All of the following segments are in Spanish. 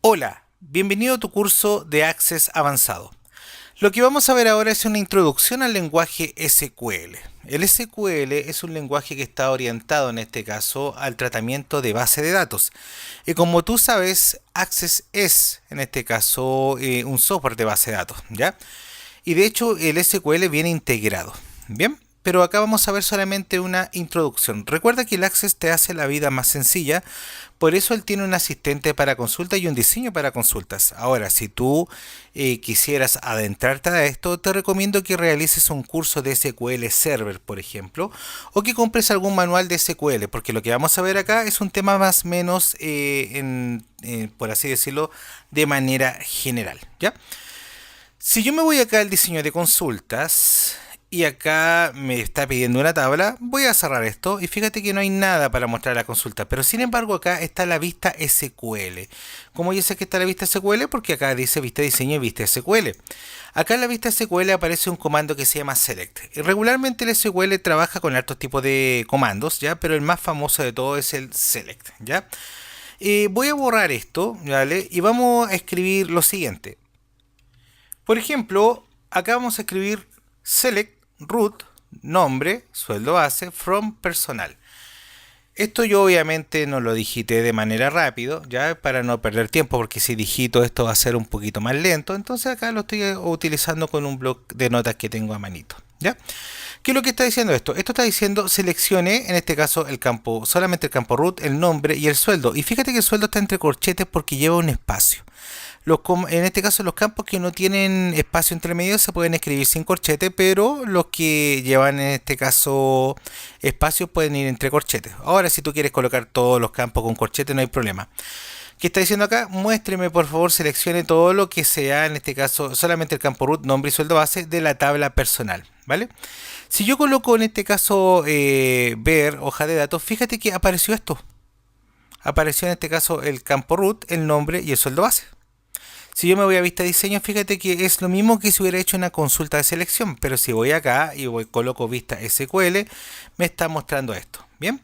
Hola, bienvenido a tu curso de Access avanzado. Lo que vamos a ver ahora es una introducción al lenguaje SQL. El SQL es un lenguaje que está orientado en este caso al tratamiento de base de datos. Y como tú sabes, Access es en este caso un software de base de datos, ¿ya? Y de hecho el SQL viene integrado, ¿bien? Pero acá vamos a ver solamente una introducción. Recuerda que el Access te hace la vida más sencilla, por eso él tiene un asistente para consultas y un diseño para consultas. Ahora, si tú quisieras adentrarte a esto, te recomiendo que realices un curso de SQL Server, por ejemplo, o que compres algún manual de SQL, porque lo que vamos a ver acá es un tema más o menos, por así decirlo, de manera general, ¿ya? Si yo me voy acá al diseño de consultas y acá me está pidiendo una tabla, voy a cerrar esto y fíjate que no hay nada para mostrar la consulta, pero sin embargo acá está la vista SQL. ¿Cómo yo sé que está la vista SQL? Porque acá dice vista diseño y vista SQL. Acá en la vista SQL aparece un comando que se llama select. Y regularmente el SQL trabaja con altos tipos de comandos, ¿ya? Pero el más famoso de todo es el select, ¿ya? Voy a borrar esto, ¿vale? Y vamos a escribir lo siguiente. Por ejemplo, acá vamos a escribir select root, nombre, sueldo base, from personal. Esto yo obviamente no lo digité de manera rápido, ya para no perder tiempo, porque si digito esto va a ser un poquito más lento. Entonces acá lo estoy utilizando con un bloc de notas que tengo a manito, ¿ya? ¿Qué es lo que está diciendo esto? Esto está diciendo seleccione, en este caso, el campo, solamente el campo root, el nombre y el sueldo. Y fíjate que el sueldo está entre corchetes porque lleva un espacio. En este caso, los campos que no tienen espacio entre medio se pueden escribir sin corchete, pero los que llevan en este caso espacios pueden ir entre corchetes. Ahora, si tú quieres colocar todos los campos con corchete, no hay problema. ¿Qué está diciendo acá? Muéstreme, por favor, seleccione todo lo que sea, en este caso, solamente el campo root, nombre y sueldo base de la tabla personal, ¿vale? Si yo coloco en este caso ver hoja de datos, fíjate que apareció esto. Apareció en este caso el campo root, el nombre y el sueldo base. Si yo me voy a vista diseño, fíjate que es lo mismo que si hubiera hecho una consulta de selección, pero si voy acá y coloco vista SQL, me está mostrando esto. Bien,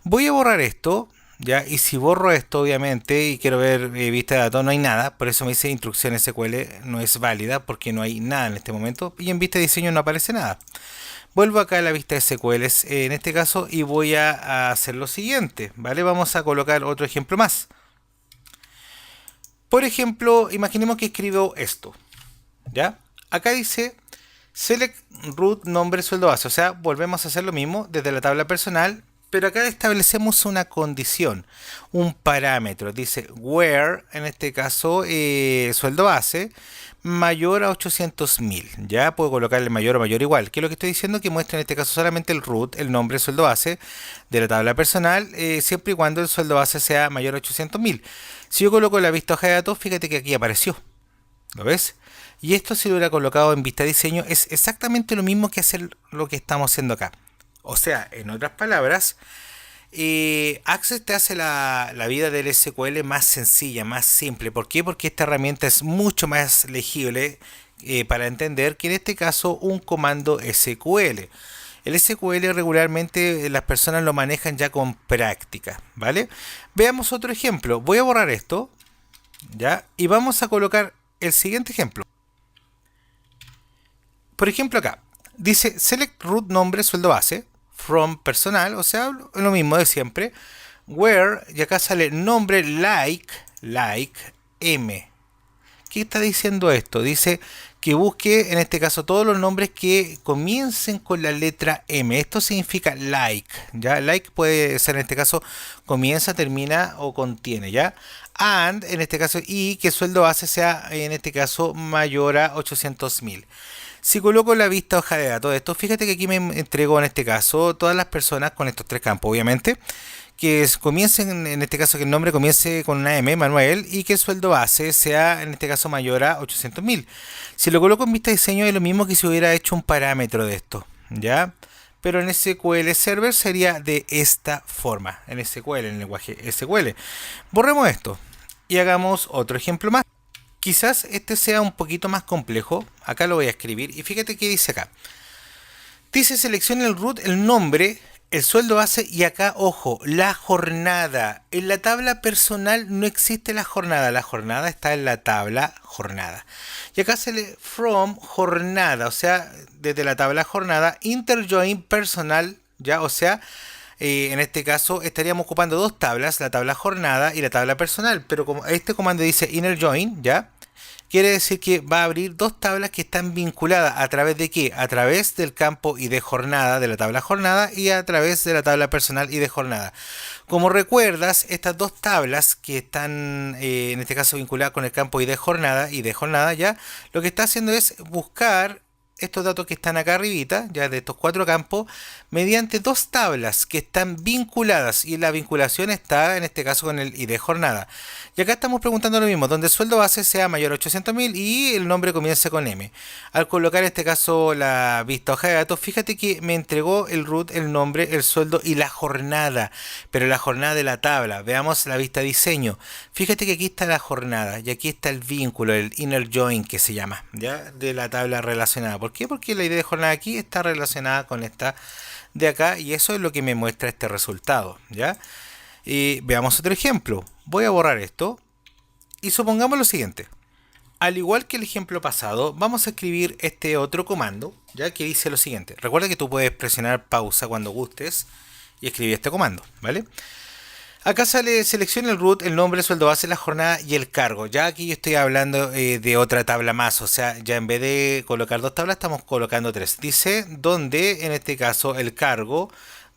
voy a borrar esto, ya, y si borro esto, obviamente, y quiero ver vista de datos, no hay nada, por eso me dice instrucción SQL no es válida, porque no hay nada en este momento, y en vista diseño no aparece nada. Vuelvo acá a la vista SQL en este caso y voy a hacer lo siguiente, ¿vale? Vamos a colocar otro ejemplo más. Por ejemplo, imaginemos que escribo esto, ¿ya? Acá dice select root nombre sueldo base, o sea, volvemos a hacer lo mismo desde la tabla personal, pero acá establecemos una condición, un parámetro, dice where, en este caso, sueldo base, mayor a 800.000, ya puedo colocarle mayor o mayor igual, que es lo que estoy diciendo que muestra en este caso solamente el root, el nombre sueldo base de la tabla personal, siempre y cuando el sueldo base sea mayor a 800.000. Si yo coloco la vista hoja de datos, fíjate que aquí apareció, ¿lo ves? Y esto si lo hubiera colocado en vista diseño es exactamente lo mismo que hacer lo que estamos haciendo acá. O sea, en otras palabras, Access te hace la vida del SQL más sencilla, más simple. ¿Por qué? Porque esta herramienta es mucho más legible para entender que en este caso un comando SQL. El SQL regularmente las personas lo manejan ya con práctica, ¿vale? Veamos otro ejemplo. Voy a borrar esto, ¿ya? Y vamos a colocar el siguiente ejemplo. Por ejemplo acá, dice select root nombre sueldo base, from personal, o sea, lo mismo de siempre, where, y acá sale nombre like, m. ¿Qué está diciendo esto? Dice que busque en este caso todos los nombres que comiencen con la letra M. Esto significa like, ¿ya? Like puede ser en este caso comienza, termina o contiene, ¿ya? And en este caso y que sueldo base sea en este caso mayor a 800.000. Si coloco la vista hoja de datos de esto, fíjate que aquí me entregó en este caso todas las personas con estos tres campos, obviamente, que comiencen, en este caso que el nombre comience con una M, Manuel, y que el sueldo base sea en este caso mayor a 800.000. Si lo coloco en vista diseño es lo mismo que si hubiera hecho un parámetro de esto, ¿ya? Pero en SQL Server sería de esta forma, en SQL, en el lenguaje SQL. Borremos esto y hagamos otro ejemplo más. Quizás este sea un poquito más complejo. Acá lo voy a escribir y fíjate qué dice acá. Dice seleccione el root, el nombre El sueldo base y acá, ojo, la jornada. En la tabla personal no existe la jornada está en la tabla jornada. Y acá se lee from jornada, o sea, desde la tabla jornada, interjoin personal, ya, o sea, en este caso estaríamos ocupando dos tablas, la tabla jornada y la tabla personal, pero como este comando dice inner join, ya, quiere decir que va a abrir dos tablas que están vinculadas. ¿A través de qué? A través del campo y de jornada, de la tabla jornada, y a través de la tabla personal y de jornada. Como recuerdas, estas dos tablas que están en este caso vinculadas con el campo y de jornada ya, lo que está haciendo es buscar estos datos que están acá arribita, ya de estos cuatro campos, mediante dos tablas que están vinculadas y la vinculación está en este caso con el ID jornada. Y acá estamos preguntando lo mismo, donde el sueldo base sea mayor a 800.000 y el nombre comience con M. Al colocar en este caso la vista hoja de datos, fíjate que me entregó el root, el nombre, el sueldo y la jornada, pero la jornada de la tabla. Veamos la vista diseño. Fíjate que aquí está la jornada y aquí está el vínculo, el inner join que se llama, ya, de la tabla relacionada. ¿Por qué? Porque la idea de jornada aquí está relacionada con esta de acá y eso es lo que me muestra este resultado, ¿ya? Y veamos otro ejemplo. Voy a borrar esto y supongamos lo siguiente. Al igual que el ejemplo pasado, vamos a escribir este otro comando, ya que dice lo siguiente. Recuerda que tú puedes presionar pausa cuando gustes y escribir este comando, ¿vale? Acá sale, selecciona el root, el nombre, el sueldo base, la jornada y el cargo. Ya aquí yo estoy hablando de otra tabla más, o sea, ya en vez de colocar dos tablas, estamos colocando tres. Dice donde, en este caso, el cargo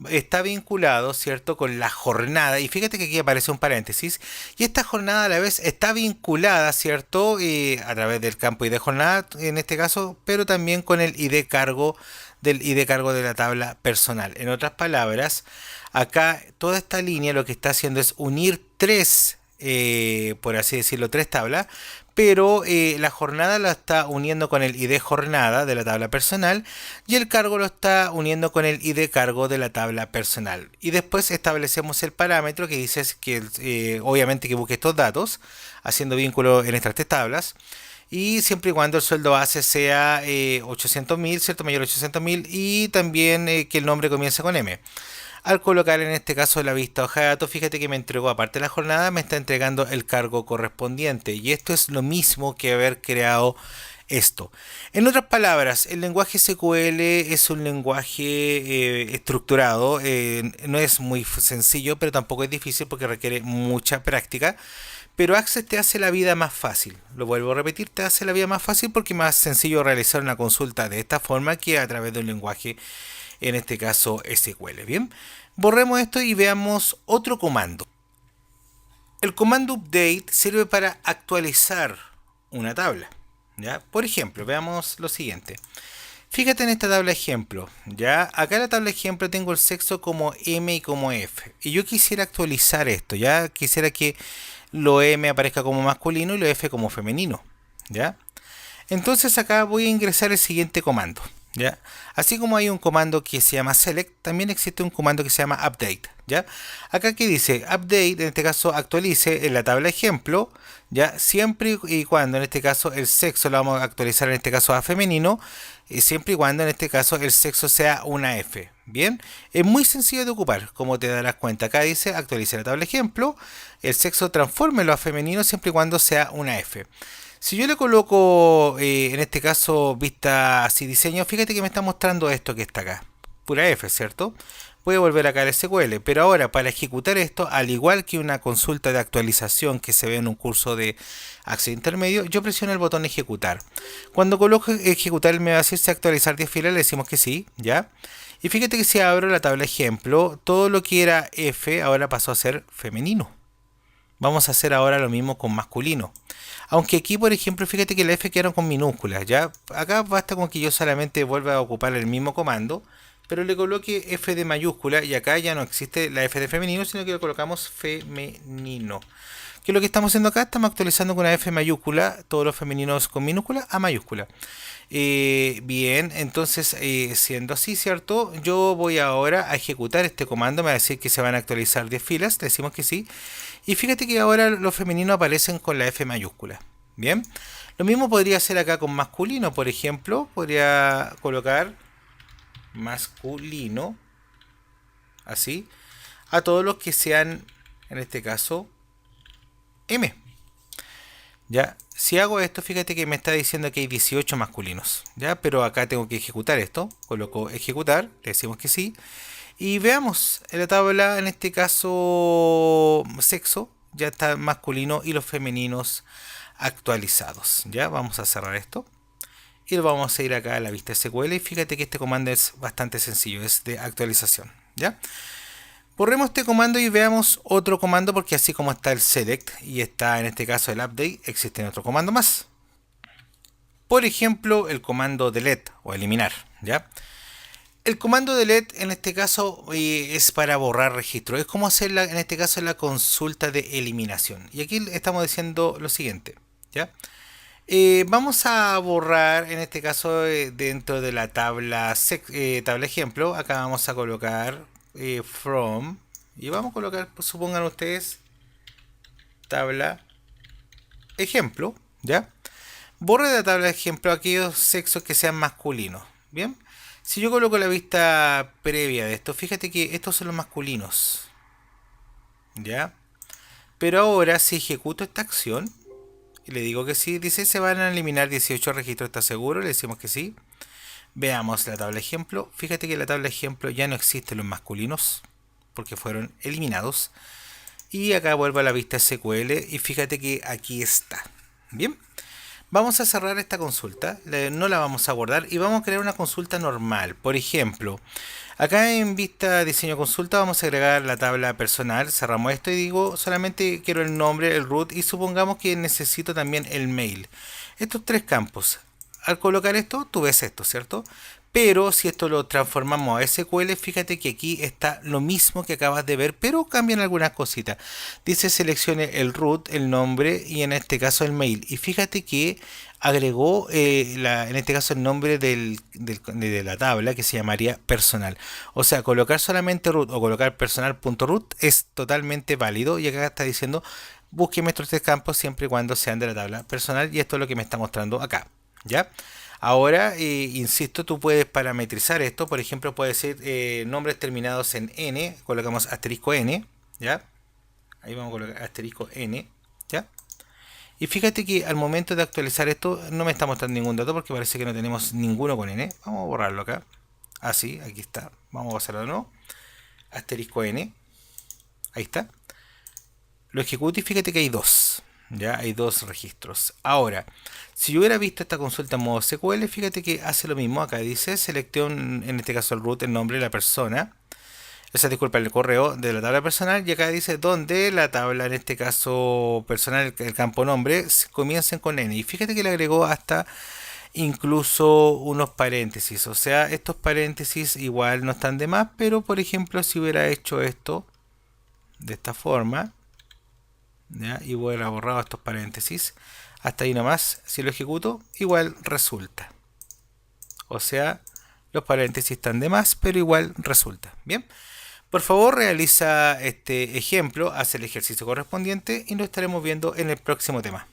está vinculado, ¿cierto?, con la jornada. Y fíjate que aquí aparece un paréntesis. Y esta jornada a la vez está vinculada, ¿cierto?, a través del campo ID jornada, en este caso, pero también con el ID cargo del ID cargo de la tabla personal. En otras palabras, acá toda esta línea lo que está haciendo es unir tres, por así decirlo, tres tablas, pero la jornada la está uniendo con el ID jornada de la tabla personal y el cargo lo está uniendo con el ID cargo de la tabla personal. Y después establecemos el parámetro que dice que obviamente que busque estos datos haciendo vínculo en estas tres tablas. Y siempre y cuando el sueldo base sea 800.000, ¿cierto? Mayor a 800.000 y también que el nombre comience con M. Al colocar en este caso la vista hoja de datos, fíjate que me entregó, aparte de la jornada, me está entregando el cargo correspondiente. Y esto es lo mismo que haber creado esto. En otras palabras, el lenguaje SQL es un lenguaje estructurado. No es muy sencillo, pero tampoco es difícil porque requiere mucha práctica. Pero Access te hace la vida más fácil. Lo vuelvo a repetir, te hace la vida más fácil porque es más sencillo realizar una consulta de esta forma que a través de un lenguaje, en este caso SQL. Bien, borremos esto y veamos otro comando. El comando update sirve para actualizar una tabla, ¿ya? Por ejemplo, veamos lo siguiente. Fíjate en esta tabla ejemplo, ¿ya? Acá en la tabla ejemplo tengo el sexo como M y como F. Y yo quisiera actualizar esto, ¿ya? Quisiera que lo M aparezca como masculino y lo F como femenino, ¿ya? Entonces acá voy a ingresar el siguiente comando, ¿ya? Así como hay un comando que se llama select, también existe un comando que se llama update, ¿ya? Acá que dice update, en este caso actualice en la tabla ejemplo, ¿ya? Siempre y cuando en este caso el sexo lo vamos a actualizar en este caso a femenino, siempre y cuando en este caso el sexo sea una F. Bien, es muy sencillo de ocupar, como te darás cuenta. Acá dice actualice la tabla ejemplo, el sexo transfórmelo a femenino siempre y cuando sea una F. Si yo le coloco en este caso vista así diseño, fíjate que me está mostrando esto que está acá, pura F, ¿cierto? Voy a volver acá al SQL, pero ahora para ejecutar esto, al igual que una consulta de actualización que se ve en un curso de acceso intermedio, yo presiono el botón ejecutar. Cuando coloco ejecutar me va a decir si actualizar 10 filas, le decimos que sí, ¿ya? Y fíjate que si abro la tabla ejemplo, todo lo que era F ahora pasó a ser femenino. Vamos a hacer ahora lo mismo con masculino. Aunque aquí, por ejemplo, fíjate que la F quedaron con minúsculas, ¿ya? Acá basta con que yo solamente vuelva a ocupar el mismo comando, pero le coloque F de mayúscula y acá ya no existe la F de femenino, sino que le colocamos femenino. ¿Qué es lo que estamos haciendo acá? Estamos actualizando con una F mayúscula, todos los femeninos con minúscula a mayúscula. Bien, entonces siendo así, ¿cierto? Yo voy ahora a ejecutar este comando, me va a decir que se van a actualizar 10 filas, le decimos que sí. Y fíjate que ahora los femeninos aparecen con la F mayúscula. Bien, lo mismo podría hacer acá con masculino, por ejemplo, podría colocar masculino así, a todos los que sean, en este caso, M. ¿Ya? Si hago esto, fíjate que me está diciendo que hay 18 masculinos, ¿ya? Pero acá tengo que ejecutar esto. Coloco ejecutar, le decimos que sí. Y veamos en la tabla, en este caso, sexo, ya está masculino y los femeninos actualizados. ¿Ya? Vamos a cerrar esto. Y lo vamos a ir acá a la vista SQL. Y fíjate que este comando es bastante sencillo, es de actualización. ¿Ya? Borremos este comando y veamos otro comando, porque así como está el select y está en este caso el update, existe otro comando más. Por ejemplo, el comando delete o eliminar, ¿ya? El comando delete en este caso es para borrar registro. Es como hacer en este caso la consulta de eliminación. Y aquí estamos diciendo lo siguiente, ¿ya? Vamos a borrar en este caso dentro de la tabla, tabla ejemplo. Acá vamos a colocar from y vamos a colocar, pues, supongan ustedes, tabla ejemplo, ¿ya? Borre de la tabla de ejemplo aquellos sexos que sean masculinos, ¿bien? Si yo coloco la vista previa de esto, fíjate que estos son los masculinos, ¿ya? Pero ahora si ejecuto esta acción y le digo que sí, dice se van a eliminar 18 registros, ¿está seguro? Le decimos que sí. Veamos la tabla ejemplo. Fíjate que en la tabla ejemplo ya no existen los masculinos porque fueron eliminados. Y acá vuelvo a la vista SQL y fíjate que aquí está. Bien, vamos a cerrar esta consulta, no la vamos a guardar y vamos a crear una consulta normal. Por ejemplo, acá en vista diseño consulta vamos a agregar la tabla personal, cerramos esto y digo solamente quiero el nombre, el root y supongamos que necesito también el mail. Estos tres campos. Al colocar esto, tú ves esto, ¿cierto? Pero si esto lo transformamos a SQL, fíjate que aquí está lo mismo que acabas de ver, pero cambian algunas cositas. Dice seleccione el root, el nombre y en este caso el mail. Y fíjate que agregó en este caso el nombre de la tabla que se llamaría personal. O sea, colocar solamente root o colocar personal.root es totalmente válido y acá está diciendo búsqueme estos tres campos siempre y cuando sean de la tabla personal y esto es lo que me está mostrando acá. ¿Ya? Ahora, insisto, tú puedes parametrizar esto. Por ejemplo, puede ser nombres terminados en N. Colocamos asterisco N. ¿Ya? Ahí vamos a colocar asterisco N. ¿Ya? Y fíjate que al momento de actualizar esto no me está mostrando ningún dato porque parece que no tenemos ninguno con N. Vamos a borrarlo acá. Ah, sí, aquí está. Vamos a pasarlo de nuevo. Asterisco N. Ahí está. Lo ejecuto y fíjate que hay dos. Ya hay dos registros. Ahora, si yo hubiera visto esta consulta en modo SQL, fíjate que hace lo mismo. Acá dice selección, en este caso el root, el nombre de la persona. Esa disculpa, el correo de la tabla personal. Y acá dice donde la tabla, en este caso personal, el campo nombre, comiencen con N. Y fíjate que le agregó hasta incluso unos paréntesis. O sea, estos paréntesis igual no están de más. Pero por ejemplo, si hubiera hecho esto de esta forma. ¿Ya? Y hubiera borrado estos paréntesis hasta ahí nomás, si lo ejecuto igual resulta, o sea los paréntesis están de más pero igual resulta. Bien, por favor realiza este ejemplo, haz el ejercicio correspondiente y nos estaremos viendo en el próximo tema.